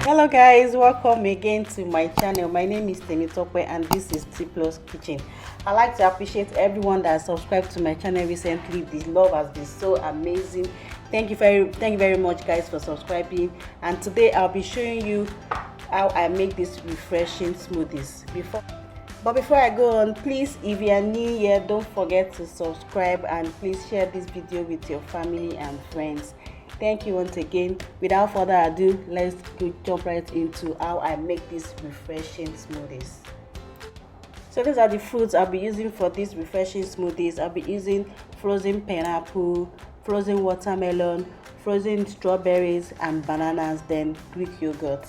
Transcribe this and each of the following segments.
Hello guys, welcome again to my channel. My name is Temitope and this is Teeplus kitchen. I'd like to appreciate everyone that subscribed to my channel recently. The love has been so amazing. Thank you very much guys for subscribing, and today I'll be showing you how I make these refreshing smoothies. Before I go on, please, if you are new here, don't forget to subscribe and please share this video with your family and friends. Thank you once again. Without further ado, let's jump right into how I make these refreshing smoothies. So these are the fruits I'll be using for these refreshing smoothies. I'll be using frozen pineapple, frozen watermelon, frozen strawberries and bananas, then Greek yogurt.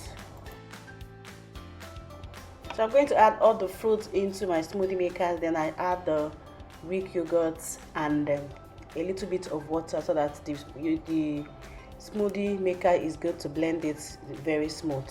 So I'm going to add all the fruits into my smoothie maker, then I add the Greek yogurt and a little bit of water so that the smoothie maker is good to blend it very smooth.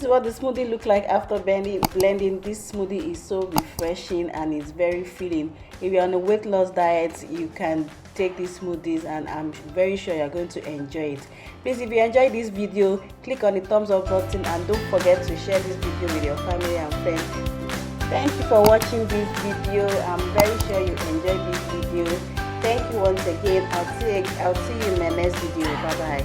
What the smoothie look like after blending. This smoothie is so refreshing and it's very filling. If you're on a weight loss diet, you can take these smoothies and I'm very sure you're going to enjoy it. Please, if you enjoyed this video, click on the thumbs up button and don't forget to share this video with your family and friends. Thank you for watching this video. I'm very sure you enjoyed this video. Thank you once again. I'll see you in my next video. Bye bye.